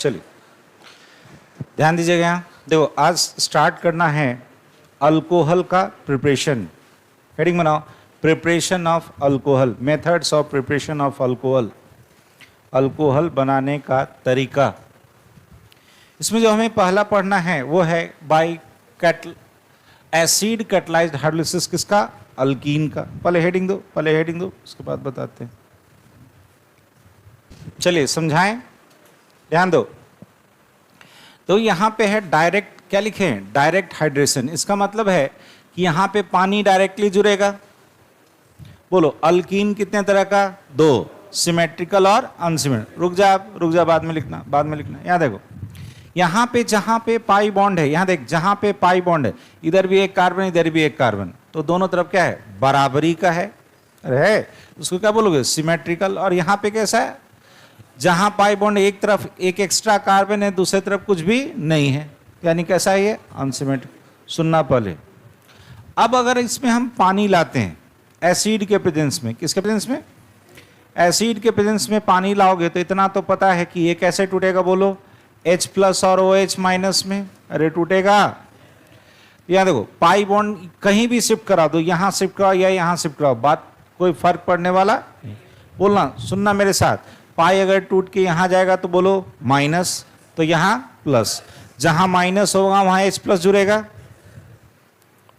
चलिए ध्यान दीजिएगा। यहाँ देखो, आज स्टार्ट करना है अल्कोहल का प्रिपरेशन। हेडिंग बनाओ, preparation of alcohol, methods of preparation of alcohol, alcohol बनाने का तरीका। इसमें जो हमें पहला पढ़ना है वो है बाई एसिड कैटलाइज्ड हाइड्रोलिसिस, किसका? अल्कीन का। पहले हेडिंग दो, उसके बाद बताते हैं। चलिए समझाएं, ध्यान दो। तो यहां पे है डायरेक्ट, क्या लिखे हैं? Direct hydration. इसका मतलब है कि यहां पे पानी डायरेक्टली जुड़ेगा। बोलो, अल्कीन कितने तरह का? दो, सिमेट्रिकल और अनसिमेट्रिकल। रुक जा, बाद में लिखना। यहां देखो, यहां पे जहां पे पाई बॉन्ड है, यहां देख, जहां पे पाई बॉन्ड है, इधर भी एक कार्बन, इधर भी एक कार्बन, तो दोनों तरफ क्या है? बराबरी का है। अरे उसको क्या बोलोगे? सिमेट्रिकल। और यहां पे कैसा है? जहां पाई बॉन्ड एक तरफ एक एक्स्ट्रा कार्बन है, दूसरी तरफ कुछ भी नहीं है, यानी कैसा है ये? अनसिमेट्रिकल। सुनना पहले। अब अगर इसमें हम पानी लाते हैं एसिड के प्रेजेंस में, किसके प्रेजेंस में? एसिड के प्रेजेंस में पानी लाओगे तो इतना तो पता है कि ये कैसे टूटेगा? बोलो, H प्लस और OH माइनस में। अरे टूटेगा। यहाँ देखो, पाई बॉन्ड कहीं भी शिफ्ट करा दो, यहाँ शिफ्ट कराओ या यहाँ शिफ्ट कराओ, बात कोई फर्क पड़ने वाला नहीं। बोलना, सुनना मेरे साथ। पाई अगर टूट के यहाँ जाएगा तो बोलो माइनस, तो यहाँ प्लस। जहाँ माइनस होगा वहाँ H प्लस जुड़ेगा,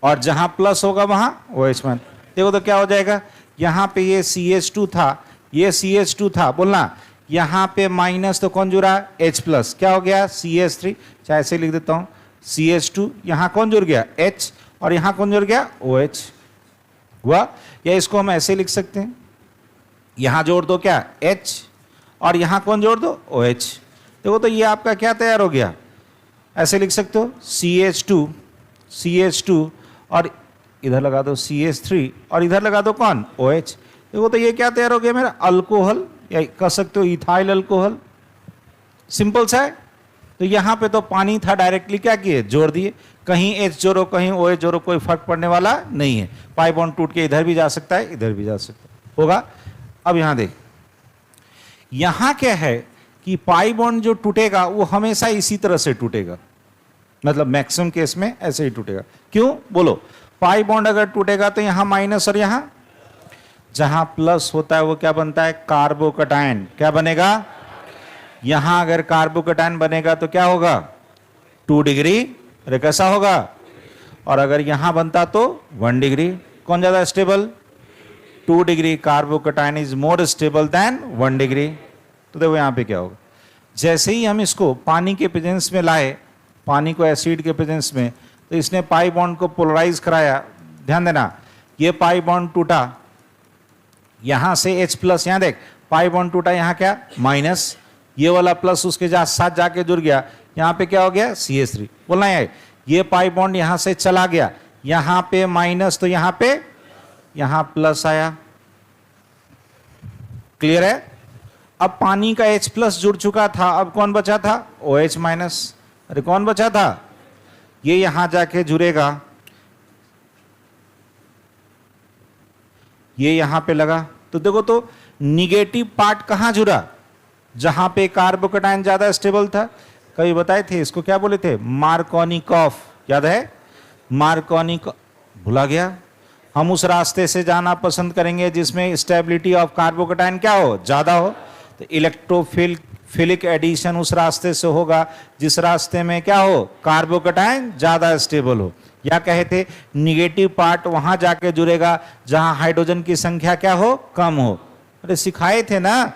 और जहाँ प्लस होगा वहाँ OH माइनस। देखो तो क्या हो जाएगा? यहाँ पे ये CH2 था, ये CH2 था। बोलना, यहाँ पे माइनस तो कौन जुड़ा? H plus. क्या हो गया? CH3। चाहे ऐसे लिख देता हूँ, CH2। यहाँ कौन जुड़ गया? H। और यहाँ कौन जुड़ गया? OH हुआ। या इसको हम ऐसे लिख सकते हैं, यहाँ जोड़ दो क्या? H, और यहाँ कौन जोड़ दो? OH। देखो तो ये आपका क्या तैयार हो गया? ऐसे लिख सकते हो, CH2 और इधर लगा दो CH3, और इधर लगा दो कौन? OH। देखो तो ये क्या तैयार हो गया मेरा? अल्कोहल, या कह सकते हो इथाइल अल्कोहल। सिंपल सा है। तो यहाँ पे तो पानी था, डायरेक्टली क्या किए? जोड़ दिए। कहीं H जोड़ो, कहीं OH जोड़ो, कोई फर्क पड़ने वाला नहीं है। पाई बॉन्ड टूट के इधर भी जा सकता है, इधर भी जा सकता है, होगा। अब यहाँ देख, यहाँ क्या है कि पाई बॉन्ड जो टूटेगा वो हमेशा इसी तरह से टूटेगा, मतलब मैक्सिमम केस में ऐसे ही टूटेगा। क्यों? बोलो, पाई बॉन्ड अगर टूटेगा तो यहाँ माइनस, और यहाँ जहां प्लस होता है वो क्या बनता है? कार्बोकटायन। क्या बनेगा? यहां अगर कार्बोकटायन बनेगा तो क्या होगा? 2 डिग्री। अरे कैसा होगा? और अगर यहां बनता तो 1 डिग्री। कौन ज्यादा stable? 2 degree. Carbocation is more stable then 1 degree. तो देखो यहां पे क्या होगा, जैसे ही हम इसको पानी के प्रेजेंस में लाए, पानी को एसिड के प्रेजेंस में, तो इसने पाई बॉन्ड को पोलराइज कराया। ध्यान देना, ये पाई बॉन्ड टूटा, यहां से H प्लस, यहां देख, पाई बॉन्ड टूटा, यहां क्या? माइनस। ये वाला प्लस उसके साथ जाके जुड़ गया, यहां पे क्या हो गया? CH3। बोलना है, ये पाई बॉन्ड यहां से चला गया, यहां पे माइनस, तो यहां पे यहां प्लस आया। क्लियर है? अब पानी का H प्लस जुड़ चुका था, अब कौन बचा था? OH minus. अरे कौन बचा था? ये यहां जाके जुड़ेगा, ये यहां पे लगा, तो देखो तो निगेटिव पार्ट कहां जुड़ा? जहां पे कार्बोकटायन ज्यादा स्टेबल था। कभी बताए थे इसको, क्या बोले थे? मार्कोनिकॉफ। याद है? मार्कोनिकॉफ। भुला गया? हम उस रास्ते से जाना पसंद करेंगे जिसमें स्टेबिलिटी ऑफ कार्बोकटायन क्या हो? ज्यादा हो। तो इलेक्ट्रोफिलिक एडिशन उस रास्ते से होगा जिस रास्ते में क्या हो? कार्बोकटायन ज्यादा स्टेबल हो। या कहे थे निगेटिव पार्ट वहां जाके जुड़ेगा जहां हाइड्रोजन की संख्या क्या हो? कम हो। अरे सिखाए थे ना।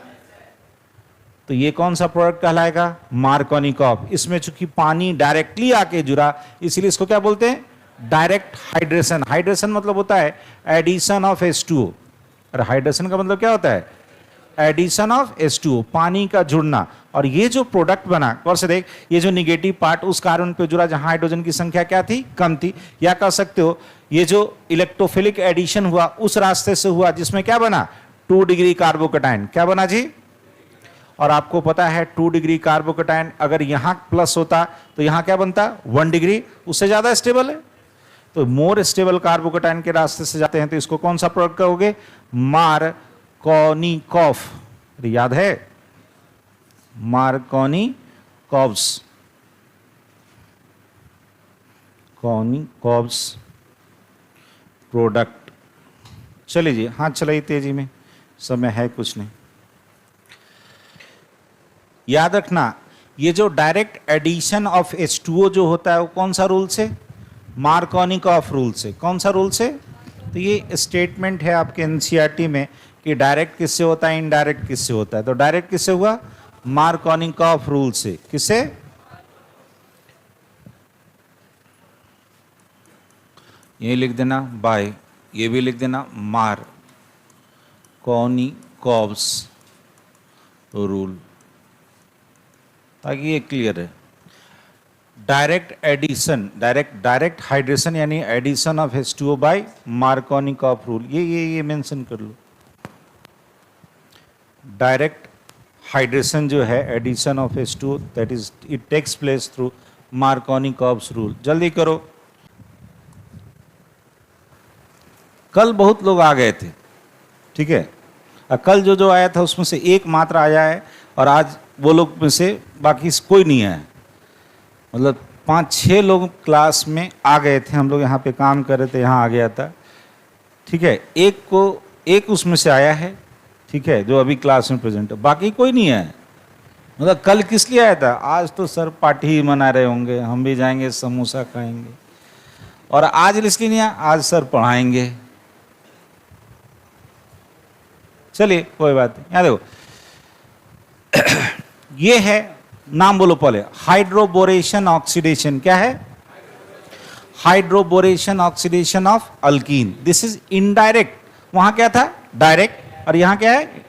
तो ये कौन सा प्रोडक्ट कहलाएगा? मार्कोनिकॉफ। इसमें चूंकि पानी डायरेक्टली आके जुड़ा, इसलिए इसको क्या बोलते हैं? Direct hydration. हाइड्रेशन मतलब होता है एडिशन ऑफ H2O। और हाइड्रेशन का मतलब क्या होता है? एडिशन ऑफ H2O, पानी का जुड़ना। और ये जो प्रोडक्ट बना, गौर से देख, ये जो निगेटिव पार्ट उस कार्बन पे जुड़ा जहां हाइड्रोजन की संख्या क्या थी? कम थी। या कह सकते हो ये जो इलेक्ट्रोफिलिक एडिशन हुआ उस रास्ते से हुआ जिसमें क्या बना? 2 डिग्री कार्बोकटायन। क्या बना जी? और आपको पता है 2 डिग्री कार्बोकटायन अगर यहां प्लस होता तो यहां क्या बनता? 1 डिग्री। उससे ज्यादा स्टेबल है। तो मोर स्टेबल कार्बोकटायन के रास्ते से जाते हैं, तो इसको कौन सा प्रोडक्ट कहोगे? मार्कोनिकॉफ। याद है? मार्कोनिकॉफ। Cobbs, Cobbs product. चलिए जी, हाथ चलाइए तेजी में, समय है कुछ नहीं। याद रखना, ये जो डायरेक्ट एडिशन ऑफ H2O जो होता है वो कौन सा रूल से? मार्कोनिकॉफ रूल से। कौन सा रूल से? तो ये स्टेटमेंट है आपके एनसीईआरटी में कि डायरेक्ट किससे होता है, इनडायरेक्ट किससे होता है। तो डायरेक्ट किससे हुआ? मार्कोनिकॉफ रूल से। किससे? ये लिख देना बाय, ये भी लिख देना मार्कोनिकॉफ्स रूल, ताकि ये क्लियर है। डायरेक्ट एडिशन, डायरेक्ट हाइड्रेशन यानी addition of H2O by Markovnikov rule, ये मेंशन कर लो। डायरेक्ट हाइड्रेशन जो है addition of H2O, that is it takes place through Markovnikov's rule. जल्दी करो, कल बहुत लोग आ गए थे, ठीक है। कल जो आया था उसमें से एक मात्र आया है, और आज वो लोग में से बाकी कोई नहीं आया। मतलब 5-6 लोग क्लास में आ गए थे, हम लोग यहाँ पे काम कर रहे थे, यहाँ आ गया था, ठीक है। एक उसमें से आया है, ठीक है, जो अभी क्लास में प्रेजेंट है, बाकी कोई नहीं आया। मतलब कल किस लिए आया था? आज तो सर पार्टी ही मना रहे होंगे, हम भी जाएंगे समोसा खाएंगे। और आज इसलिए नहीं आया, आज सर पढ़ाएंगे। चलिए कोई बात नहीं। यहाँ देखो, ये है, नाम बोलो पहले, हाइड्रोबोरेशन ऑक्सीडेशन। क्या है? Hydroboration oxidation of alkyne. This is indirect. वहां क्या था? डायरेक्ट। और यहां क्या है?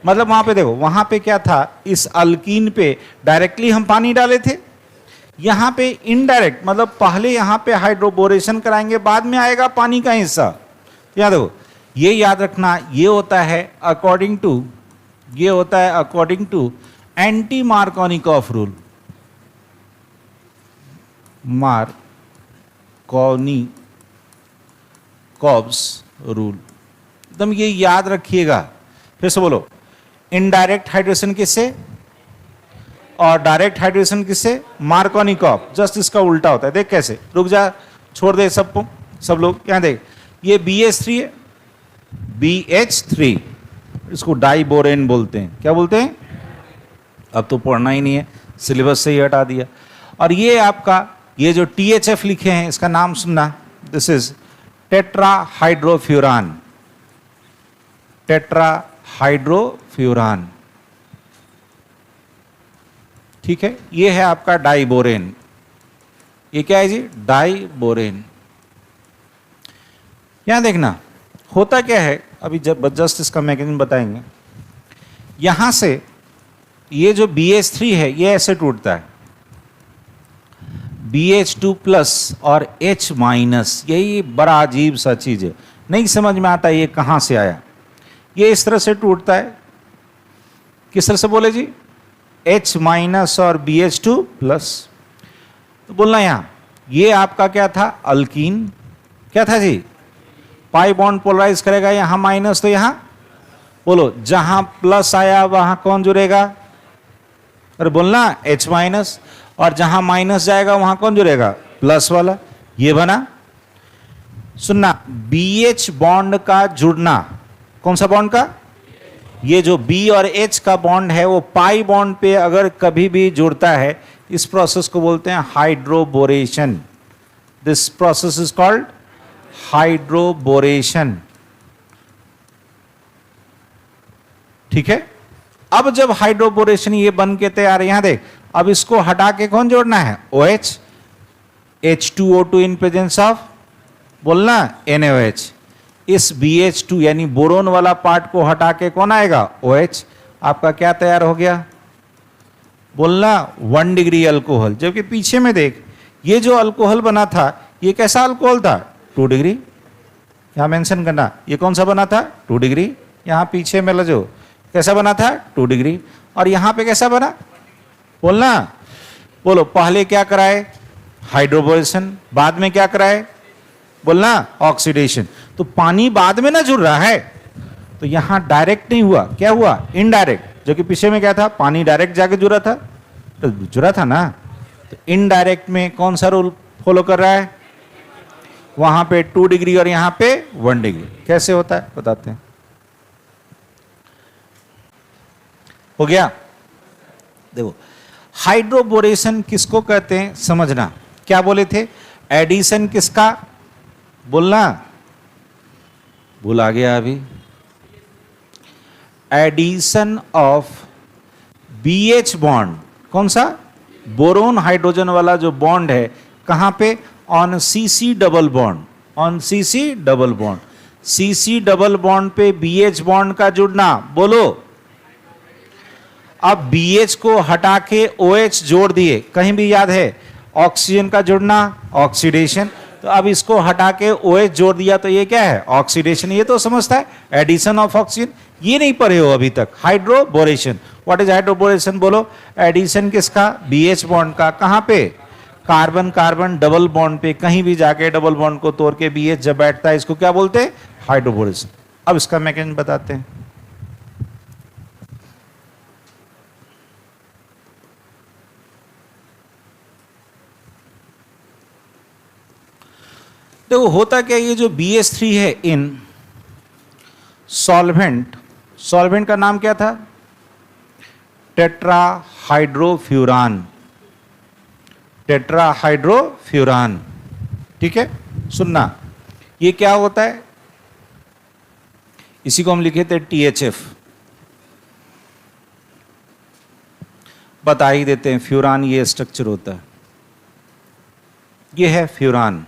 मतलब वहां पे देखो, वहां पे क्या था? इस अल्कीन पे डायरेक्टली हम पानी डाले थे, यहां पे इनडायरेक्ट, मतलब पहले यहां पे हाइड्रोबोरेशन कराएंगे, बाद में आएगा पानी का हिस्सा। याद देखो, ये याद रखना, ये होता है according to anti Markovnikov rule. Markovnikov's rule, एकदम ये याद रखिएगा। फिर से बोलो, इनडायरेक्ट हाइड्रेशन किससे और डायरेक्ट हाइड्रेशन किससे? मार्कोनिकॉफ। जस्ट इसका उल्टा होता है। देख कैसे, रुक जा, छोड़ दे सब लोग। यहां देख, ये BH3 है, BH3, इसको डाइबोरेन बोलते हैं। क्या बोलते हैं? अब तो पढ़ना ही नहीं है, सिलेबस से ही हटा दिया। और ये आपका, ये जो THF लिखे हैं, इसका नाम सुनना, दिस इज टेट्राहाइड्रोफ्यूरान। टेट्राहाइड्रोफ्यूरान, ठीक है। ये है आपका डाइबोरेन। ये क्या है जी? डाइबोरेन। यहां देखना, होता क्या है, अभी जब जस्ट इसका मैकेनिज्म बताएंगे। यहां से ये जो BH3 है, ये ऐसे टूटता है, BH2+ और H-, यही बड़ा अजीब सा चीज है, नहीं समझ में आता ये कहां से आया। ये इस तरह से टूटता है, किस तरह से बोले जी? H- और BH2+। तो बोलना यहां, ये आपका क्या था? अल्कीन। क्या था जी? पाई बॉन्ड पोलराइज करेगा, यहां माइनस, तो यहां बोलो, जहां प्लस आया वहां कौन जुड़ेगा? अरे बोलना, H-, और जहां माइनस जाएगा वहां कौन जुड़ेगा? प्लस वाला। ये बना, सुनना, BH बॉन्ड का जुड़ना, कौन सा बॉन्ड का? ये जो B और H का बॉन्ड है, वो पाई बॉन्ड पे अगर कभी भी जुड़ता है, इस प्रोसेस को बोलते हैं hydroboration. This process is called hydroboration, ठीक है। अब जब हाइड्रोबोरेशन ये बन के तैयार है, यहां देख, अब इसको हटा के कौन जोड़ना है? OH, H2O2 in presence of, बोलना, NaOH। इस BH2 यानी बोरोन वाला पार्ट को हटा के कौन आएगा? OH। आपका क्या तैयार हो गया? बोलना, 1 डिग्री अल्कोहल। जबकि पीछे में देख, ये जो अल्कोहल बना था, ये कैसा अल्कोहल था? 2 डिग्री। यहां मेंशन करना, ये कौन सा बना था? 2 डिग्री। यहां पीछे में जो कैसा बना था? 2 डिग्री। और यहां पे कैसा बना? बोलना, बोलो, पहले क्या कराए? हाइड्रोबोरेशन। बाद में क्या कराए? बोलना, ऑक्सीडेशन। तो पानी बाद में ना जुड़ रहा है, तो यहां डायरेक्ट नहीं हुआ, क्या हुआ? इनडायरेक्ट। जो कि पीछे में क्या था? पानी डायरेक्ट जाके जुड़ा था, तो जुड़ा था ना। तो इनडायरेक्ट में कौन सा रूल फॉलो कर रहा है? वहां पे 2 डिग्री और यहां पे 1 डिग्री। कैसे होता है बताते हैं। हो गया। देखो हाइड्रोबोरेशन किसको कहते हैं समझना। क्या बोले थे? एडिशन किसका बोलना भूल आ गया अभी। Addition of BH bond. कौन सा? बोरोन हाइड्रोजन वाला जो बॉन्ड है कहां पे? On CC double bond. On CC double bond. CC double bond पे BH बॉन्ड का जुड़ना। बोलो। अब BH को हटा के OH जोड़ दिए, कहीं भी याद है? ऑक्सीजन का जुड़ना ऑक्सीडेशन। तो अब इसको हटा के OH जोड़ दिया तो ये क्या है? ऑक्सीडेशन। ये तो समझता है एडिशन ऑफ ऑक्सीजन। ये नहीं पढ़े हो अभी तक हाइड्रोबोरेशन। व्हाट इज हाइड्रोबोरेशन बोलो? एडिशन किसका? BH बॉन्ड का। कहां पे? कार्बन कार्बन डबल बॉन्ड पे। कहीं भी जाके डबल बॉन्ड को तोड़ के BH जब बैठता है इसको क्या बोलते हैं? हाइड्रोबोरेशन। अब इसका मैकेनिज्म बताते हैं। देखो होता क्या, ये जो BH3 है इन सॉल्वेंट, सॉल्वेंट का नाम क्या था? टेट्राहाइड्रोफ्यूरान। टेट्राहाइड्रोफ्यूरान। ठीक है, सुनना। ये क्या होता है? इसी को हम लिखे थे THF। बता ही देते हैं, फ्यूरान ये स्ट्रक्चर होता है। ये है फ्यूरान,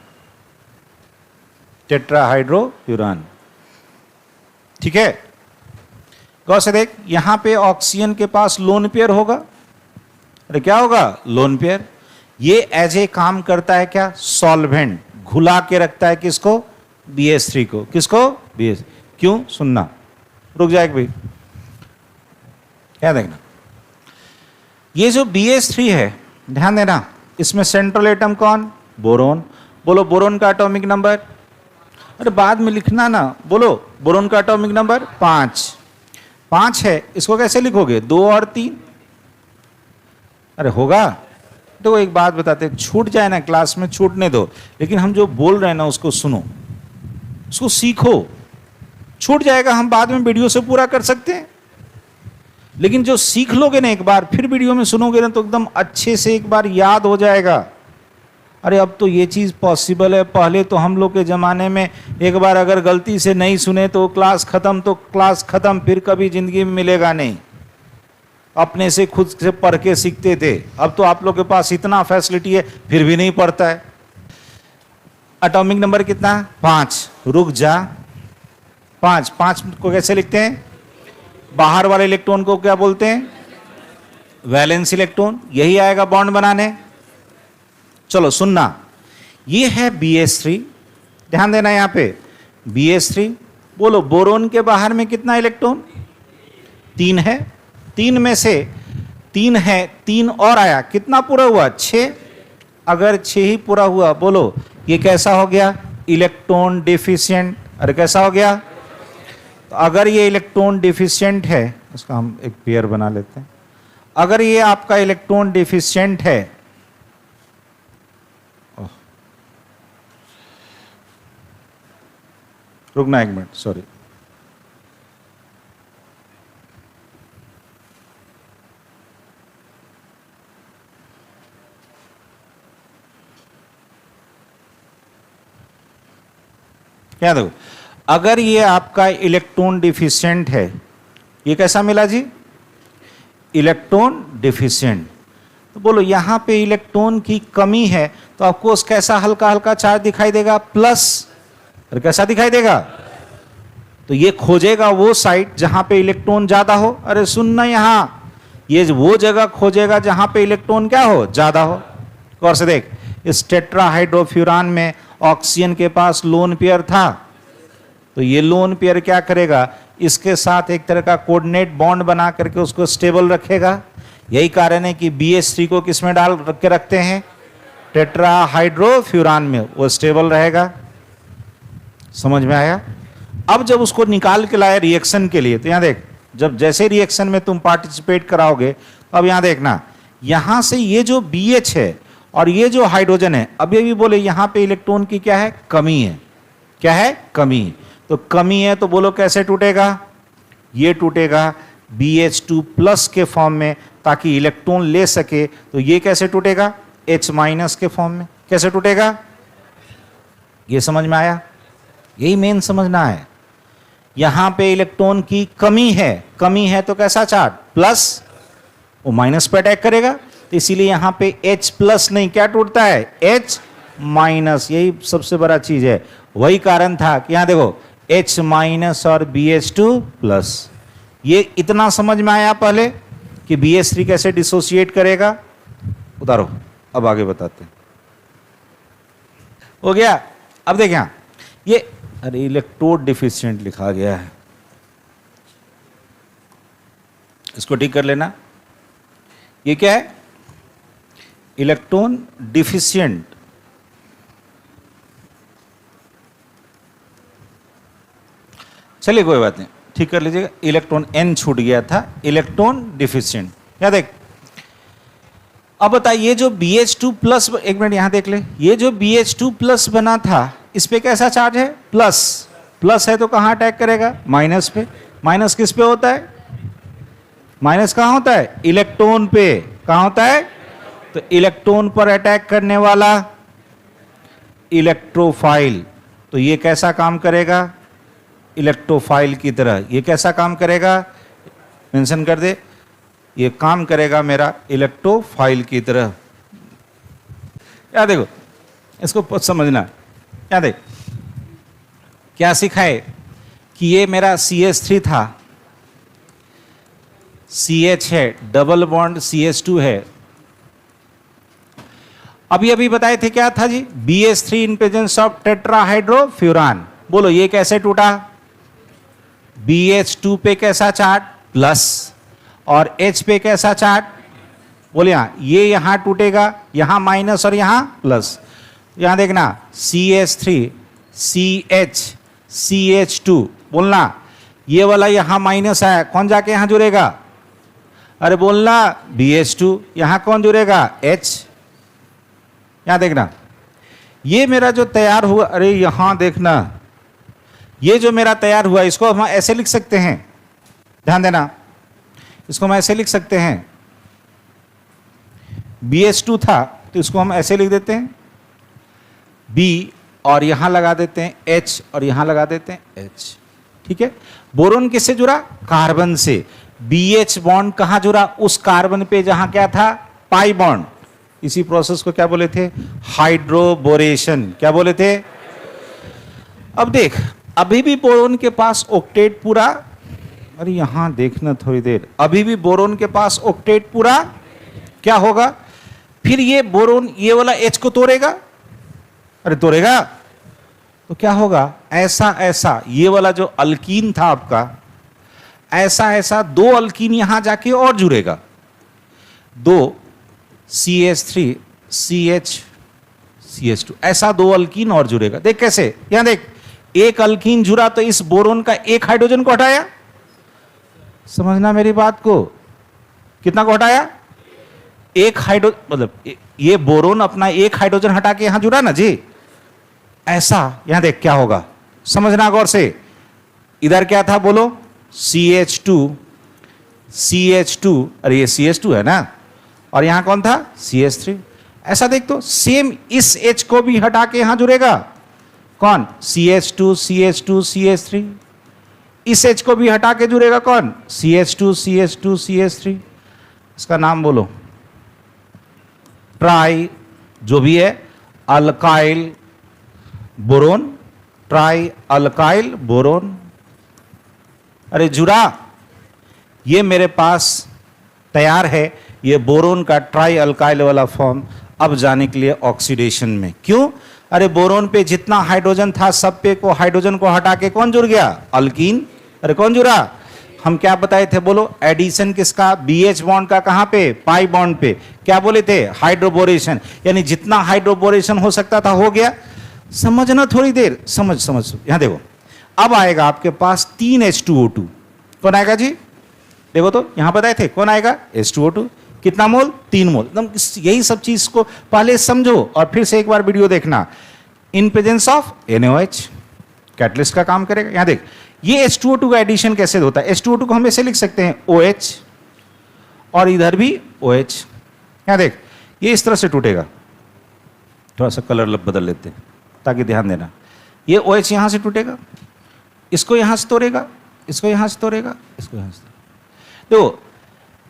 टेट्राहाइड्रोफ्यूरान। ठीक है, गौर से देख, यहां पे ऑक्सीजन के पास लोन पेयर होगा। अरे क्या होगा? Lone pair. ये एज ए काम करता है क्या? सॉल्वेंट। घुला के रखता है किसको? BH3 को। किसको? BH। क्यों? सुनना, रुक जाएगा भाई, क्या देखना। ये जो BH3 है, ध्यान देना, इसमें सेंट्रल एटम कौन? बोरोन। बोलो बोरोन का एटॉमिक नंबर। अरे बाद में लिखना ना, बोलो बोरोन का एटॉमिक नंबर 5। 5 है, इसको कैसे लिखोगे? 2 और 3। अरे होगा। तो एक बात बताते हैं, छूट जाए ना क्लास में छूटने दो, लेकिन हम जो बोल रहे हैं ना उसको सुनो, उसको सीखो। छूट जाएगा, हम बाद में वीडियो से पूरा कर सकते हैं, लेकिन जो सीख लोगे ना एक बार, फिर वीडियो में सुनोगे ना तो एकदम अच्छे से एक बार याद हो जाएगा। अरे अब तो ये चीज़ पॉसिबल है, पहले तो हम लोग के ज़माने में एक बार अगर गलती से नहीं सुने तो क्लास ख़त्म, तो क्लास ख़त्म, फिर कभी ज़िंदगी में मिलेगा नहीं। अपने से खुद से पढ़ के सीखते थे। अब तो आप लोग के पास इतना फैसिलिटी है फिर भी नहीं पढ़ता है। एटॉमिक नंबर कितना? 5। रुक जा, 5। 5 को कैसे लिखते हैं? बाहर वाले इलेक्ट्रॉन को क्या बोलते हैं? Valence electron. यही आएगा बॉन्ड बनाने। चलो सुनना, ये है BH3। ध्यान देना यहां पे BH3। बोलो बोरोन के बाहर में कितना इलेक्ट्रॉन? 3 है। 3 में से 3 है, 3 और आया, कितना पूरा हुआ? 6। अगर 6 ही पूरा हुआ, बोलो ये कैसा हो गया? Electron deficient. अरे कैसा हो गया? तो अगर ये इलेक्ट्रॉन डिफिशिएंट है, इसका हम एक पेयर बना लेते हैं। अगर ये आपका इलेक्ट्रॉन डिफिशिएंट है, रुकना एक मिनट, सॉरी। क्या देखो, अगर ये आपका इलेक्ट्रॉन डिफिशिएंट है, ये कैसा मिला जी? Electron deficient. तो बोलो यहां पे इलेक्ट्रॉन की कमी है, तो आपको कैसा हल्का हल्का चार्ज दिखाई देगा? प्लस। और कैसा दिखाई देगा? तो ये खोजेगा वो साइड जहां पे इलेक्ट्रॉन ज्यादा हो। अरे सुनना, यहां ये वो जगह खोजेगा जहां पे इलेक्ट्रॉन क्या हो? ज्यादा हो। गौर से देख, इस टेट्राहाइड्रोफ्यूरान में ऑक्सीजन के पास लोन पेयर था, तो ये लोन पेयर क्या करेगा? इसके साथ एक तरह का कोऑर्डिनेट बॉन्ड बना करके उसको स्टेबल रखेगा। यही कारण है कि BH3 को किस में डाल के रखते हैं? टेट्राहाइड्रोफ्यूरान में, वो स्टेबल रहेगा। समझ में आया? अब जब उसको निकाल के लाए रिएक्शन के लिए, तो यहां देख, जब जैसे रिएक्शन में तुम पार्टिसिपेट कराओगे, अब यहां देखना, यहां से ये जो BH है और ये जो हाइड्रोजन है, अभी अभी बोले यहां पे इलेक्ट्रॉन की क्या है, कमी है। क्या है, कमी। तो कमी है तो बोलो कैसे टूटेगा, ये टूटेगा BH2 प्लस के फॉर्म में, ताकि इलेक्ट्रॉन ले सके। तो ये कैसे टूटेगा, H माइनस के फॉर्म में। कैसे टूटेगा, ये समझ में आया, यही मेन समझना है। यहां पे इलेक्ट्रॉन की कमी है, कमी है तो कैसा चार्ज, प्लस, वो माइनस पे अटैक करेगा। तो इसीलिए यहां पे H प्लस नहीं, क्या टूटता है, H माइनस। यही सबसे बड़ा चीज है, वही कारण था कि यहां देखो H माइनस और BH2 प्लस। ये इतना समझ में आया पहले कि BH3 कैसे डिसोसिएट करेगा। उतारो, अब आगे बताते हैं। हो गया। अब देखें यहां, ये अरे इलेक्ट्रोड डिफिशिएंट लिखा गया है, इसको ठीक कर लेना। ये क्या है, इलेक्ट्रॉन डिफिशिएंट। चलिए कोई बात नहीं, ठीक कर लीजिएगा। इलेक्ट्रॉन N छूट गया था, इलेक्ट्रॉन डिफिशिएंट। या देख, अब बताइए ये जो BH2 प्लस, एक मिनट यहां देख ले, ये जो BH2 प्लस बना था इस पे कैसा चार्ज है, प्लस। प्लस है तो कहां अटैक करेगा, माइनस पे। माइनस किस पे होता है, माइनस कहां होता है, इलेक्ट्रॉन पे। कहां होता है, तो इलेक्ट्रॉन पर अटैक करने वाला इलेक्ट्रोफाइल। तो ये कैसा काम करेगा, इलेक्ट्रोफाइल की तरह। ये कैसा काम करेगा, मेंशन कर दे, ये काम करेगा मेरा इलेक्ट्रोफाइल की तरह। क्या देखो, इसको समझना। क्या देख, क्या सिखाए कि ये मेरा CH3 था, CH है, डबल बॉन्ड CH2 है। अभी अभी बताए थे क्या था जी, BH3 इन प्रेजेंस ऑफ टेट्राहाइड्रोफ्यूरान। बोलो ये कैसे टूटा, BH2 पे कैसा चार्ज, प्लस, और H पे कैसा चार्ज, बोले ये यहां टूटेगा, यहां माइनस और यहां प्लस। यहां देखना CH3 CH CH2, बोलना ये वाला यहां माइनस आया, कौन जाके यहां जुड़ेगा, अरे बोलना BH2, यहां कौन जुड़ेगा, H। यहां देखना ये मेरा जो तैयार हुआ, अरे यहां देखना ये जो मेरा तैयार हुआ, इसको हम ऐसे लिख सकते हैं, ध्यान देना, इसको हम ऐसे लिख सकते हैं, BH2 था तो इसको हम ऐसे लिख देते हैं B, और यहां लगा देते हैं H, और यहां लगा देते हैं H। ठीक है। बोरोन किससे जुड़ा, कार्बन से। BH बॉन्ड कहां जुड़ा, उस कार्बन पे जहां क्या था, पाई बॉन्ड। इसी प्रोसेस को क्या बोले थे, हाइड्रोबोरेशन। क्या बोले थे। अब देख, अभी भी बोरोन के पास ऑक्टेट पूरा, अरे यहां देखना थोड़ी देर, अभी भी बोरोन के पास ऑक्टेट पूरा क्या होगा, फिर ये बोरोन ये वाला H को तोड़ेगा, अरे तोड़ेगा तो क्या होगा, ऐसा ऐसा ये वाला जो अल्कीन था आपका, ऐसा ऐसा दो अल्कीन यहां जाके और जुड़ेगा, दो CH3 CH CH2, ऐसा दो अल्कीन और जुड़ेगा। देख कैसे, यहां देख, एक अल्कीन जुड़ा तो इस बोरोन का एक हाइड्रोजन को हटाया, समझना मेरी बात को, कितना को हटाया, एक हाइड्रो, मतलब ये बोरोन अपना एक हाइड्रोजन हटा के यहां जुड़ा ना जी, ऐसा। यहां देख क्या होगा, समझना गौर से, इधर क्या था बोलो, CH2 CH2, अरे ये CH2 है ना, और यहां कौन था, CH3। ऐसा देख तो सेम इस H को भी हटा के यहां जुड़ेगा, कौन, CH2 CH2 CH3। इस H को भी हटा के जुड़ेगा कौन, CH2 CH2 CH3। इसका नाम बोलो, ट्राई, जो भी है, alkyl boron, try alkyl boron. अरे जुड़ा, ये मेरे पास तैयार है, ये बोरोन का ट्राई अल्काइल वाला फॉर्म। अब जाने के लिए ऑक्सीडेशन में, क्यों, अरे बोरोन पे जितना हाइड्रोजन था सब पे को हाइड्रोजन को हटा के कौन जुड़ गया, अल्कीन। अरे कौन जुड़ा, हम क्या बताए थे बोलो, एडिशन किसका, BH बॉन्ड का, कहां पे, पाई बॉन्ड पे। क्या बोले थे, हाइड्रोबोरेशन, यानी जितना हाइड्रोबोरेशन हो सकता था हो गया। समझना थोड़ी देर, समझ यहां देखो, अब आएगा आपके पास 3 H2O2, कौन आएगा जी, देखो तो यहां बताए थे कौन आएगा, H2O2। कितना मोल? 3 मोल। एकदम यही सब चीज को पहले समझो और फिर से एक बार वीडियो देखना। In presence of NaOH catalyst का काम करेगा। यहां देख, ये H2O2 का एडिशन कैसे होता है? H2O2 को हम ऐसे लिख सकते हैं OH और इधर भी OH। यहां देख, ये इस तरह से टूटेगा। थोड़ा सा कलर बदल लेते हैं ताकि ध्यान देना। ये OH यहां से टूटेगा, इसको यहां से तोड़ेगा, इसको यहां से तोड़ेगा, इसको यहां से। तो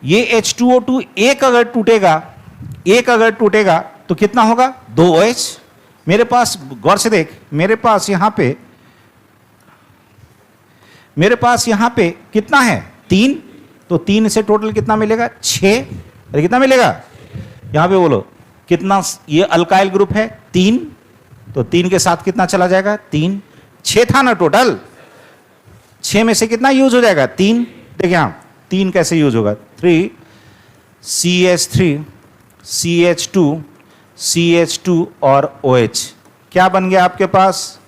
ये H2O2 एक अगर टूटेगा तो कितना होगा? 2 OH। मेरे पास गौर से देख, मेरे पास यहां पे कितना है? 3। तो 3 से टोटल कितना मिलेगा? 6। अरे कितना मिलेगा? यहां पे बोलो कितना? ये अल्काइल ग्रुप है 3, तो 3 के साथ कितना चला जाएगा? 3। 6 था ना टोटल, 6 में से कितना यूज हो जाएगा? 3। देखिए यहां 3 कैसे यूज होगा? 3 CH3 CH2 CH2 और OH। क्या बन गया आपके पास?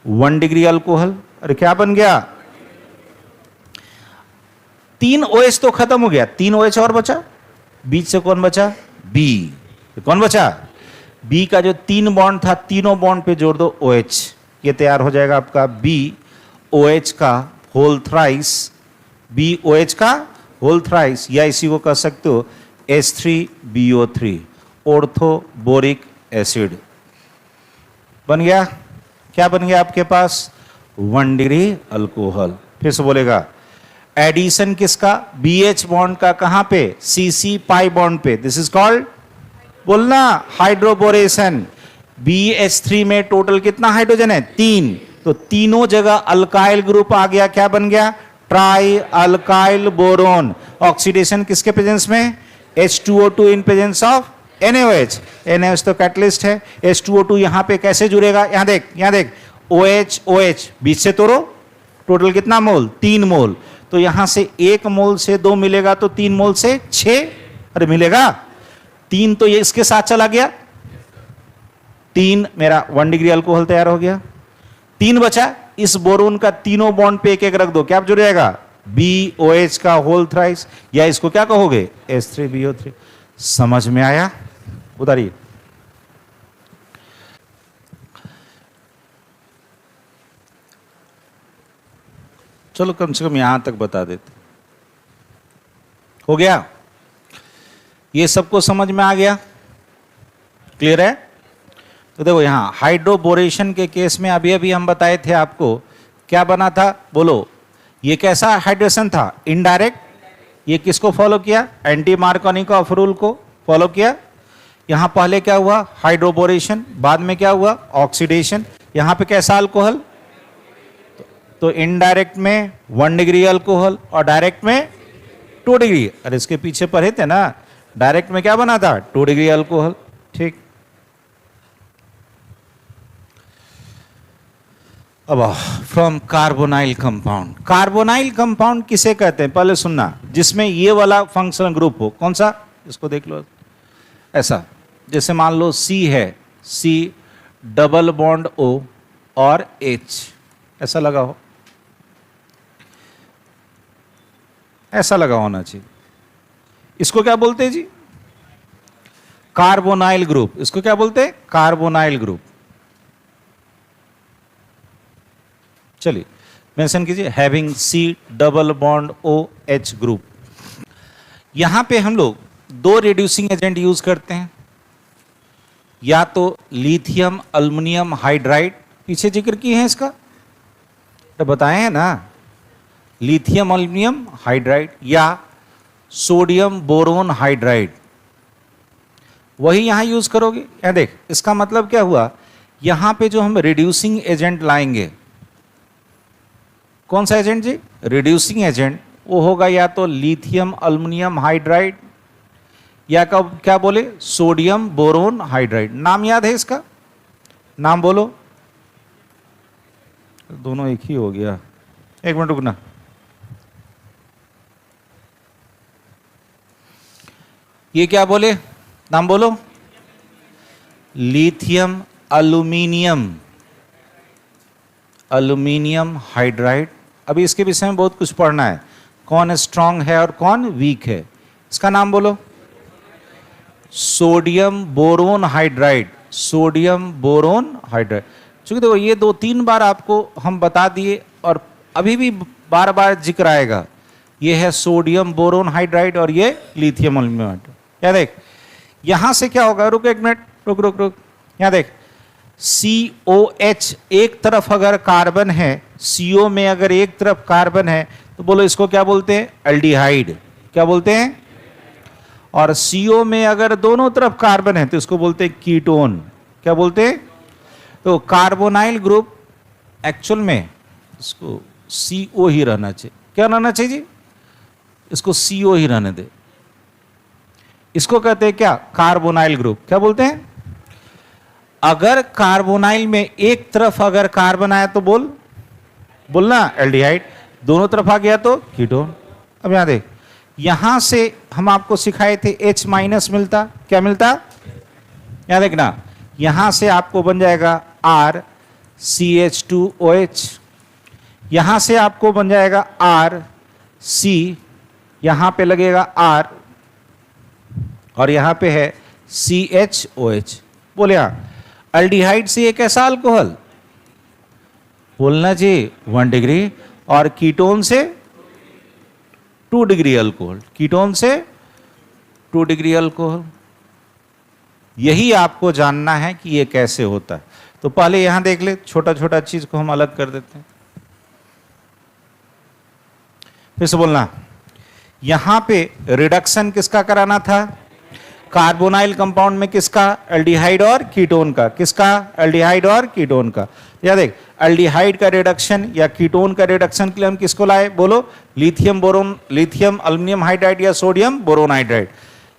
1 डिग्री अल्कोहल। अरे क्या बन गया? 3 OH तो खत्म हो गया, 3 OH और बचा। बीच से कौन बचा? B। कौन बचा? B का जो 3 बॉन्ड था, तीनों बॉन्ड पे जोड़ दो OH। ये तैयार हो जाएगा आपका BOH का होल थ्राइस। BOH का होल थ्राइस, या इसी को कह सकते हो H3BO3 ऑर्थोबोरिक एसिड बन गया। क्या बन गया आपके पास? 1 डिग्री अल्कोहल। फिर से बोलेगा, एडिशन किसका? BH बॉन्ड का। कहां पे? CC पाई बॉन्ड पे। दिस इज कॉल्ड, बोलना, हाइड्रोबोरेशन। BH3 में टोटल कितना हाइड्रोजन है? 3। तो तीनों जगह अल्काइल ग्रुप आ गया। क्या बन गया? Try alkyl boron. ऑक्सीडेशन किसके प्रेजेंस में? H2O2 in presence of NaOH। NaOH तो कैटलिस्ट है। H2O2 यहां पे कैसे जुड़ेगा? यहां देख OH OH बीच से तोड़ो, टोटल कितना मोल? 3 मोल। तो यहां से 1 मोल से 2 मिलेगा, तो 3 मोल से 6। अरे मिलेगा 3, तो ये इसके साथ चला गया। 3 मेरा 1 डिग्री अल्कोहल तैयार हो गया। 3 बचा, इस बोरोन का तीनों बॉन्ड पे एक एक रख दो। क्या जुड़ जाएगा? BOH का होल थ्राइस, या इसको क्या कहोगे? H3BO3। समझ में आया? उतारिए। चलो कम से कम यहां तक बता देते। हो गया? ये सबको समझ में आ गया? क्लियर है? तो देखो यहां हाइड्रोबोरेशन के केस में अभी अभी हम बताए थे आपको, क्या बना था? बोलो, ये कैसा हाइड्रेशन था? इनडायरेक्ट। ये किसको फॉलो किया? एंटी मार्कोनिकॉफ रूल को फॉलो किया। यहां पहले क्या हुआ? हाइड्रोबोरेशन। बाद में क्या हुआ? ऑक्सीडेशन। यहां पे कैसा अल्कोहल? तो इनडायरेक्ट में 1 डिग्री अल्कोहल और डायरेक्ट में 2 डिग्री। अरे इसके पीछे पढ़े थे ना, डायरेक्ट में क्या बना था? 2 डिग्री अल्कोहल। ठीक। अब from carbonyl compound. Carbonyl compound किसे कहते हैं? पहले सुनना, जिसमें ये वाला फंक्शनल ग्रुप हो। कौन सा? इसको देख लो ऐसा, जैसे मान लो C है, C डबल बॉन्ड O और H ऐसा लगा हो, ऐसा लगा होना चाहिए। इसको क्या बोलते हैं जी? Carbonyl group. इसको क्या बोलते हैं? Carbonyl group. चलिए मेंशन कीजिए, having C double bond OH group. यहां पे हम लोग 2 रिड्यूसिंग एजेंट यूज करते हैं, या तो लिथियम अल्युमिनियम हाइड्राइड, पीछे जिक्र किए हैं इसका, तो बताए हैं ना, लिथियम अल्युमिनियम हाइड्राइड या सोडियम बोरोन हाइड्राइड, वही यहां यूज करोगे। यहां देख, इसका मतलब क्या हुआ? यहां पे जो हम रिड्यूसिंग एजेंट लाएंगे, कौन सा एजेंट जी? Reducing agent. वो होगा या तो लिथियम अल्युमिनियम हाइड्राइड या कब क्या बोले? Sodium boron hydride. नाम याद है इसका? नाम बोलो। दोनों एक ही हो गया, एक मिनट रुकना। ये क्या बोले? नाम बोलो। Lithium aluminium, aluminium hydride. अभी इसके विषय में बहुत कुछ पढ़ना है, कौन स्ट्रांग है और कौन वीक है। इसका नाम बोलो। Sodium boron hydride, sodium boron hydride. चूंकि देखो ये 2-3 बार आपको हम बता दिए और अभी भी बार बार जिक्र आएगा। ये है सोडियम बोरोन हाइड्राइड और ये लिथियम एल्यूमिनियम हाइड्राइड। क्या देख, यहां से क्या होगा, रुक एक मिनट, रुक रुक रुक, यहां देख, COH एक तरफ अगर कार्बन है, CO में अगर एक तरफ कार्बन है तो बोलो इसको क्या बोलते हैं, एल्डिहाइड। क्या बोलते हैं? और CO में अगर दोनों तरफ कार्बन है तो इसको बोलते हैं कीटोन। क्या बोलते हैं? तो कार्बोनाइल ग्रुप एक्चुअल में इसको CO ही रहना चाहिए। क्या रहना चाहिए जी? इसको CO ही रहने दे। इसको कहते हैं क्या, कार्बोनाइल ग्रुप। क्या बोलते हैं? अगर कार्बोनाइल में एक तरफ अगर कार्बन आया तो बोलना एल्डिहाइड, दोनों तरफ आ गया तो कीटोन। अब यहां देख, यहां से हम आपको सिखाए थे H माइनस मिलता, क्या मिलता? यहां देखना, यहां से आपको बन जाएगा RCH2OH, यहां से आपको बन जाएगा RC, यहां पे लगेगा R और यहां पे है CHOH। बोले हाँ, एल्डिहाइड से एक ऐसा अल्कोहल, बोलना जी 1 डिग्री, और कीटोन से 2 डिग्री अल्कोहल, कीटोन से 2 डिग्री अल्कोहल। यही आपको जानना है कि ये कैसे होता है। तो पहले यहां देख ले, छोटा छोटा चीज को हम अलग कर देते हैं। फिर से बोलना, यहां पे रिडक्शन किसका कराना था, कार्बोनाइल कंपाउंड में किसका, एल्डिहाइड और कीटोन का। किसका, एल्डिहाइड और कीटोन का। या देख, एल्डिहाइड का रिडक्शन या कीटोन का रिडक्शन के लिए हम किसको लाए, बोलो, lithium boron, lithium aluminium hydride या सोडियम बोरोन हाइड्राइड।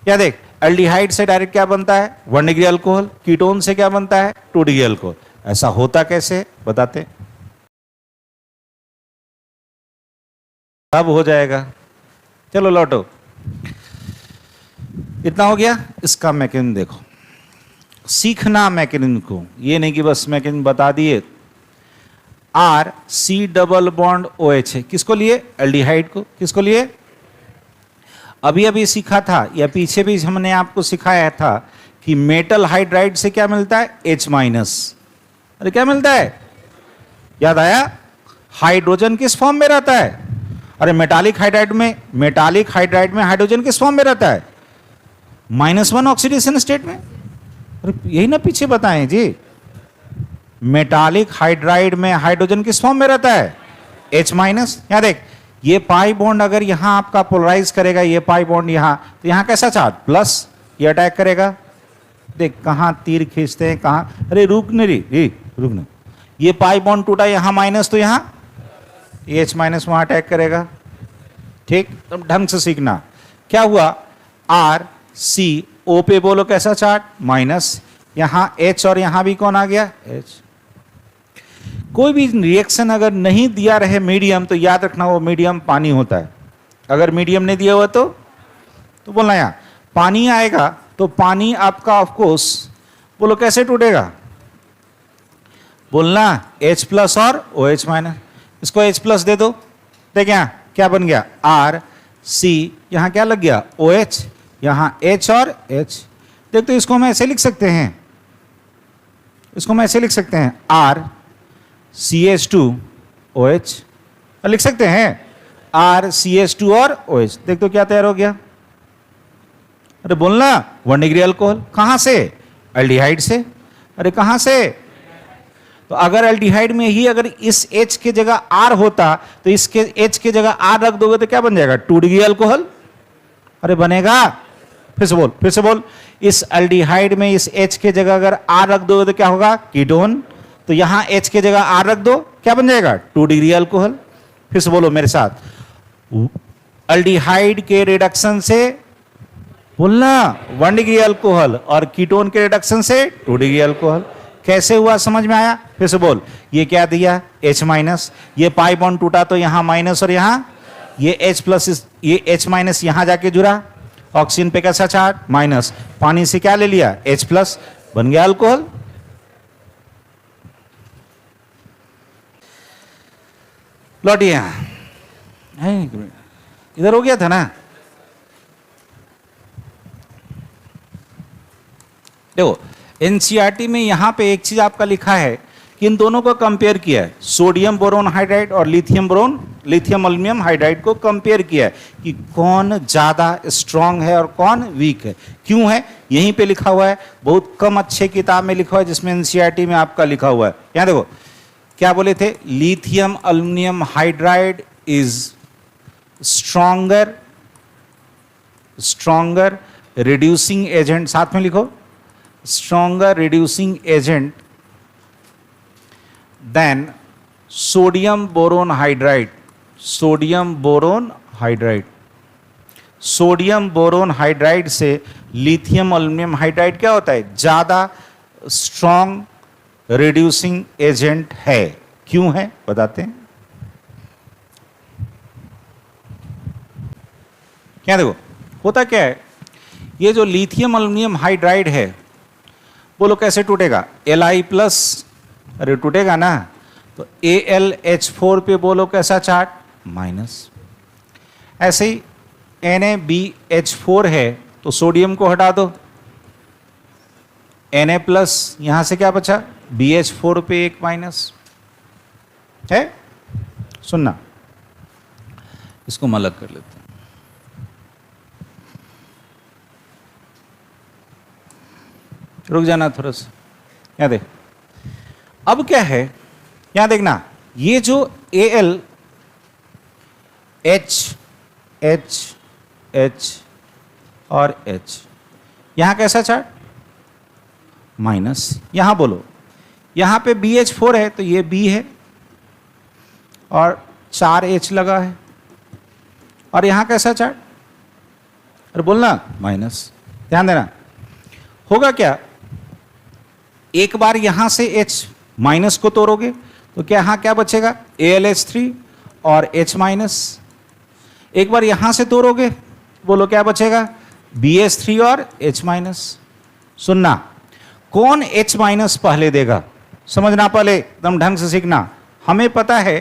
या देख, एल्डिहाइड से डायरेक्ट क्या बनता है, 1 डिग्री अल्कोहल, कीटोन से क्या बनता है, 2 डिग्री अल्कोहल। ऐसा होता कैसे बताते हैं, अब हो जाएगा। चलो लौटो, इतना हो गया। इसका मैकेनिज्म देखो, सीखना मैकेनिज्म को, ये नहीं कि बस मैकेनिज्म बता दिए। RC डबल बॉन्ड OH है, किसको लिए, एल्डिहाइड को। किसको लिए, अभी अभी सीखा था या पीछे भी हमने आपको सिखाया था कि मेटल हाइड्राइड से क्या मिलता है, H माइनस। अरे क्या मिलता है, याद आया? हाइड्रोजन किस फॉर्म में रहता है? अरे मेटालिक हाइड्राइड में हाइड्रोजन किस फॉर्म में रहता है, -1 ऑक्सीडेशन स्टेट में। अरे यही ना पीछे बताएं जी, मेटालिक हाइड्राइड में हाइड्रोजन किस फॉर्म में रहता है, H माइनस। यहां देख, ये पाई बॉन्ड अगर यहां आपका पोलराइज करेगा, ये पाई बॉन्ड यहां, तो यहां कैसा चार्ज, प्लस, ये अटैक करेगा। देख कहां तीर खींचते हैं, कहां, अरे रुक नहीं रही, रुक नहीं, ये पाई बॉन्ड टूटा, यहां माइनस, तो यहां H माइनस वहां अटैक करेगा। ठीक, तो ढंग से सीखना। क्या हुआ, RCO पे बोलो कैसा चार्ज, माइनस, यहां H और यहां भी कौन आ गया, H। कोई भी रिएक्शन अगर नहीं दिया रहे मीडियम, तो याद रखना वो मीडियम पानी होता है। अगर मीडियम नहीं दिया हुआ तो बोलना यहां पानी आएगा, तो पानी आपका ऑफकोर्स बोलो कैसे टूटेगा, बोलना H प्लस और OH माइनस। इसको H प्लस दे दो, देख यहां क्या बन गया, RC, यहां क्या लग गया, OH, यहां H और H। देख तो इसको हम ऐसे लिख सकते हैं, इसको हम ऐसे लिख सकते हैं, RCH2OH लिख सकते हैं, RCH2 और OH। देख तो क्या तैयार हो गया, अरे बोलना 1 डिग्री अल्कोहल। कहां से, एल्डिहाइड से। अरे कहां से, तो अगर एल्डिहाइड में ही अगर इस H के जगह R होता, तो इसके H के जगह R रख दोगे तो क्या बन जाएगा, 2 डिग्री अल्कोहल। अरे बनेगा, फिर से बोल, इस एल्डिहाइड में इस H के जगह अगर R रख दोगे तो क्या होगा, कीटोन। तो यहां H के जगह R रख दो, क्या बन जाएगा, 2 डिग्री अल्कोहल। फिर से बोलो मेरे साथ, एल्डिहाइड के रिडक्शन से बोलना 1 डिग्री अल्कोहल और कीटोन के रिडक्शन से 2 डिग्री अल्कोहल। कैसे हुआ समझ में आया, फिर से बोल, ये क्या दिया, H माइनस, ये पाई बॉन्ड टूटा तो यहां माइनस और यहां ये H प्लस, ये H माइनस यहां जाके जुड़ा, ऑक्सीजन पे कैसा चार्ज, माइनस, पानी से क्या ले लिया, H प्लस, बन गया अल्कोहल। लौटिए, इधर हो गया था ना, देखो एनसीईआरटी में यहाँ पे एक चीज आपका लिखा है कि इन दोनों को कंपेयर किया है, सोडियम बोरोन हाइड्राइड और लिथियम अल्युमिनियम हाइड्राइड को कंपेयर किया है कि कौन ज्यादा स्ट्रांग है और कौन वीक है। क्यों है? यहीं पे लिखा हुआ है, बहुत कम अच्छे किताब में लिखा हुआ है जिसमें एनसीईआरटी में आपका लिखा हुआ है। यहाँ देखो क्या बोले थे, lithium aluminium hydride is stronger reducing agent, साथ में लिखो, stronger reducing agent than sodium boron hydride. Sodium boron hydride से लिथियम अल्युमिनियम हाइड्राइड क्या होता है, ज्यादा स्ट्रॉन्ग रिड्यूसिंग एजेंट है। क्यों है बताते हैं। क्या देखो होता क्या है, ये जो लिथियम अल्युमिनियम हाइड्राइड है बोलो कैसे टूटेगा, Li प्लस, अरे टूटेगा ना, तो AlH4 पे बोलो कैसा चार्ज, माइनस। ऐसे ही NaBH4 है तो सोडियम को हटा दो, Na प्लस, यहां से क्या बचा, BH4 पे एक माइनस है। सुनना, इसको हम अलग कर लेते हैं। रुक जाना थोड़ा सा, यहां देख। अब क्या है, यहां देखना, ये जो Al H और H, यहां कैसा चार्ट, माइनस। यहां बोलो, यहां पे BH4 है तो ये B है और 4 H लगा है, और यहां कैसा चार्ट, अरे बोलना, माइनस। ध्यान देना, होगा क्या, एक बार यहां से H माइनस को तोड़ोगे तो क्या यहां क्या बचेगा, AlH3 और H माइनस। एक बार यहां से तोड़ोगे बोलो क्या बचेगा, BH3 और H माइनस। सुनना, कौन H माइनस पहले देगा, समझना, पहले एकदम ढंग से सीखना। हमें पता है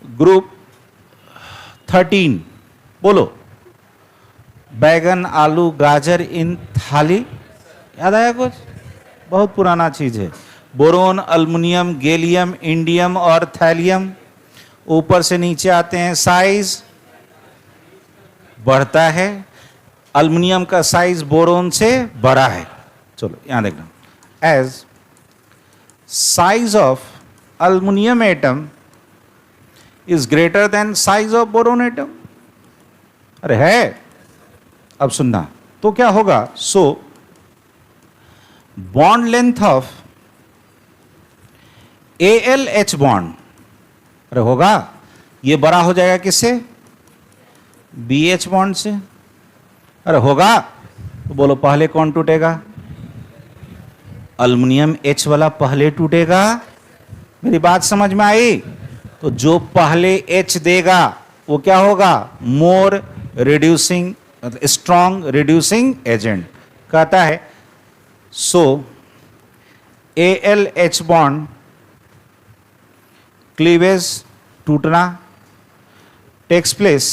ग्रुप 13, बोलो, बैगन आलू गाजर इन थाली, याद आया कुछ, बहुत पुराना चीज है। बोरोन अल्युमिनियम गैलियम इंडियम और थैलियम, ऊपर से नीचे आते हैं, साइज बढ़ता है, अल्युमिनियम का साइज बोरोन से बड़ा है। चलो यहां देखना, as size of aluminium atom is greater than size of boron atom. अरे है, अब सुनना, तो क्या होगा, so bond length of AlH bond, अरे होगा, ये बड़ा हो जाएगा किससे, BH बॉन्ड से। अरे होगा, तो बोलो पहले कौन टूटेगा, अल्युमिनियम H वाला पहले टूटेगा। मेरी बात समझ में आई? तो जो पहले H देगा वो क्या होगा, more reducing, strong reducing agent कहता है। सो AlH बॉन्ड क्लीवेज टूटना takes place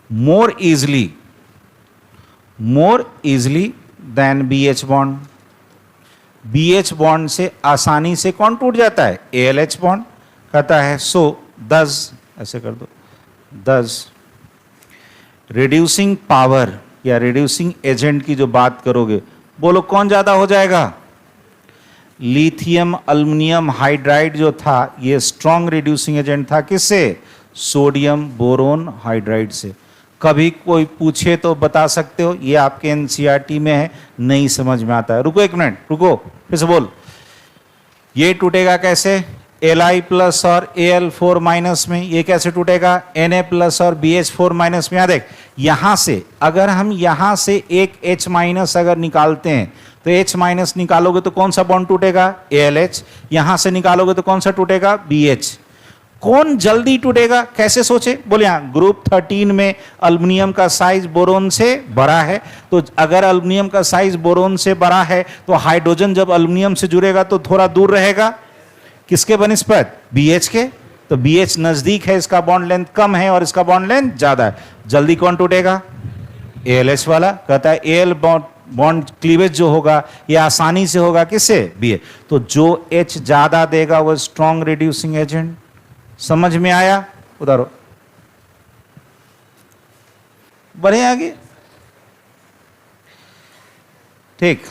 more easily than BH bond. BH bond से आसानी से कौन टूट जाता है, AlH बॉन्ड कहता है। सो दस, ऐसे कर दो, दस रिड्यूसिंग पावर या रिड्यूसिंग एजेंट की जो बात करोगे बोलो कौन ज्यादा हो जाएगा, लिथियम अल्युमिनियम हाइड्राइड जो था ये स्ट्रॉन्ग रिड्यूसिंग एजेंट था, किससे, सोडियम बोरोन हाइड्राइड से। कभी कोई पूछे तो बता सकते हो, ये आपके एनसीईआरटी में है, नहीं समझ में आता है। रुको एक मिनट, रुको, फिर से बोल, ये टूटेगा कैसे, Li प्लस और Al4 माइनस में, ये कैसे टूटेगा, Na प्लस और BH4 माइनस में। देख, यहां से अगर हम यहां से एक H माइनस अगर निकालते हैं तो H माइनस निकालोगे तो कौन सा बॉन्ड टूटेगा, AlH। यहां से निकालोगे तो कौन सा टूटेगा, BH। कौन जल्दी टूटेगा, कैसे सोचे, बोले यहां ग्रुप 13 में अल्युमिनियम का साइज बोरोन से बड़ा है, तो अगर अल्युमिनियम का साइज बोरोन से बड़ा है तो हाइड्रोजन जब अल्युमिनियम से जुड़ेगा तो थोड़ा दूर रहेगा, किसके बनिस्पत, BH के। तो BH नजदीक है, इसका बॉन्ड लेंथ कम है और इसका बॉन्ड लेंथ ज्यादा है, जल्दी कौन टूटेगा, ALH वाला कहता है Al बॉन्ड क्लीवेज जो होगा ये आसानी से होगा किससे, BA। तो जो H ज्यादा देगा वो स्ट्रॉन्ग रिड्यूसिंग एजेंट। समझ में आया? उधर बढ़े आगे। ठीक,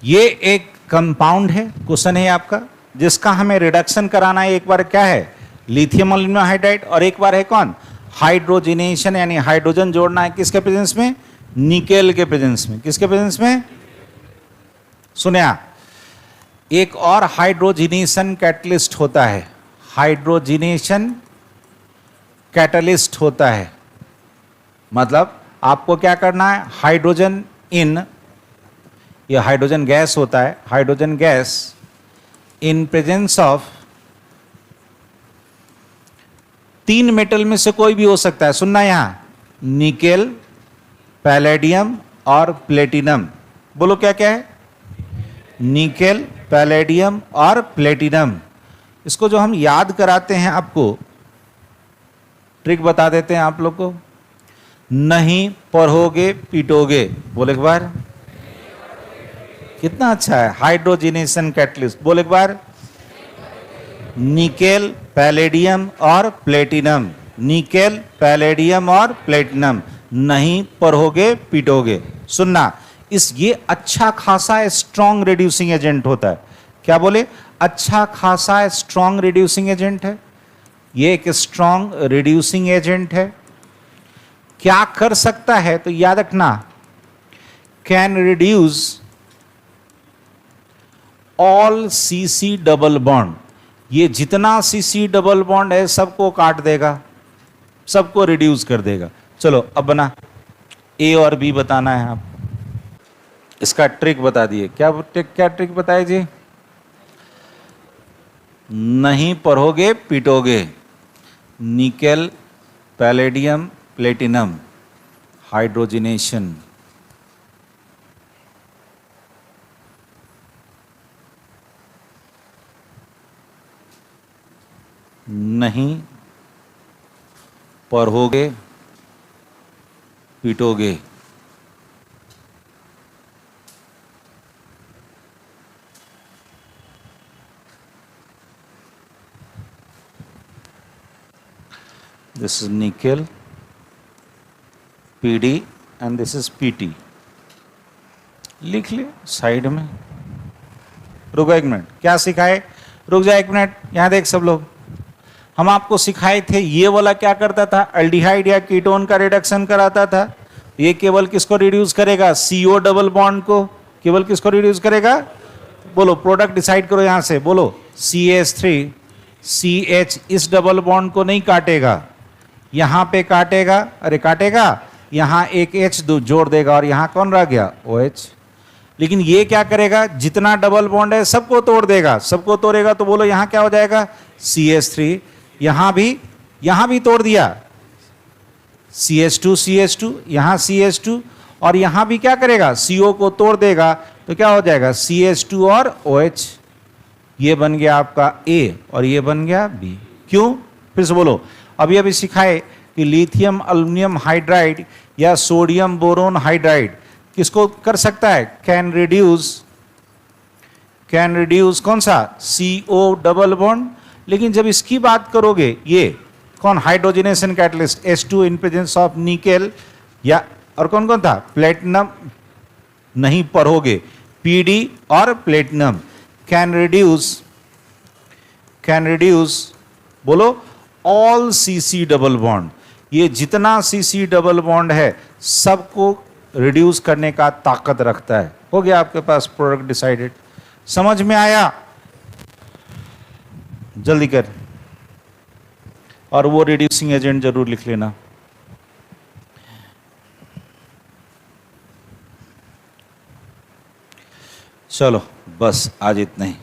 ये एक कंपाउंड है, क्वेश्चन है आपका, जिसका हमें रिडक्शन कराना है। एक बार क्या है, लिथियम एल्यूमिनियम हाइड्राइड, और एक बार है कौन, हाइड्रोजिनेशन, यानी हाइड्रोजन जोड़ना है किसके प्रेजेंस में, निकेल के प्रेजेंस में। किसके प्रेजेंस में? सुनिया, एक और हाइड्रोजिनेशन कैटलिस्ट होता है, हाइड्रोजिनेशन कैटलिस्ट होता है। मतलब आपको क्या करना है, हाइड्रोजन इन, ये हाइड्रोजन गैस होता है, hydrogen gas in presence of 3 metal में से कोई भी हो सकता है। सुनना यहां, निकेल, पैलेडियम और प्लेटिनम। बोलो क्या क्या है, निकेल, पैलेडियम और प्लेटिनम। इसको जो हम याद कराते हैं आपको, ट्रिक बता देते हैं आप लोग को। नहीं पढ़ोगे पीटोगे, बोले एक बार। कितना अच्छा है, हाइड्रोजिनेशन कैटलिस्ट। बोले एक बार, निकेल, पैलेडियम और प्लेटिनम, निकेल, पैलेडियम और प्लेटिनम। नहीं पढ़ोगे पीटोगे। सुनना, इस ये अच्छा खासा स्ट्रॉन्ग रिड्यूसिंग एजेंट होता है। क्या बोले, अच्छा खासा स्ट्रॉन्ग रिड्यूसिंग एजेंट है। ये एक स्ट्रॉन्ग रिड्यूसिंग एजेंट है। क्या कर सकता है, तो याद रखना, can reduce all CC double bond. ये जितना CC डबल बॉन्ड है सबको काट देगा, सबको रिड्यूस कर देगा। चलो अब बना, A और B बताना है आप, इसका ट्रिक बता दिए। क्या ट्रिक बताए जी? नहीं पढ़ोगे पीटोगे, निकेल, पैलेडियम, प्लेटिनम, हाइड्रोजिनेशन। नहीं पढ़ोगे पीटोगे। This is nickel, PD and this is PT। लिख ले साइड में। रुको एक मिनट, क्या सिखाए, रुक जा एक मिनट, यहां देख सब लोग। हम आपको सिखाए थे ये वाला क्या करता था, अल्डिहाइड या कीटोन का रिडक्शन कराता था। ये केवल किसको रिड्यूस करेगा, CO डबल बॉन्ड को। केवल किसको रिड्यूस करेगा, बोलो प्रोडक्ट डिसाइड करो यहां से, बोलो CH3 CH इस डबल बॉन्ड को नहीं काटेगा, यहां पे काटेगा। अरे काटेगा, यहां एक H जोड़ देगा और यहां कौन रह गया, OH। लेकिन ये क्या करेगा, जितना डबल बॉन्ड है सबको तोड़ देगा। सबको तोड़ेगा तो बोलो यहां क्या हो जाएगा, CH3। यहां भी तोड़ दिया, CH2 CH2, यहां CH2, और यहां भी क्या करेगा, CO को तोड़ देगा तो क्या हो जाएगा, CH2 और OH। ये बन गया आपका A और ये बन गया B। क्यों, फिर से बोलो। अभी सिखाए कि लिथियम एल्यूमिनियम हाइड्राइड या सोडियम बोरोन हाइड्राइड किसको कर सकता है, कैन रिड्यूस कौन सा, CO डबल बॉन्ड। लेकिन जब इसकी बात करोगे, ये कौन, hydrogenation catalyst H2 in presence of nickel, या और कौन कौन था, प्लेटिनम। नहीं पढ़ोगे, PD और प्लेटिनम। कैन रिड्यूस बोलो ऑल CC डबल बॉन्ड। ये जितना CC डबल बॉन्ड है सबको रिड्यूस करने का ताकत रखता है। हो गया आपके पास प्रोडक्ट डिसाइडेड। समझ में आया, जल्दी कर। और वो रिड्यूसिंग एजेंट जरूर लिख लेना। चलो बस आज इतना ही।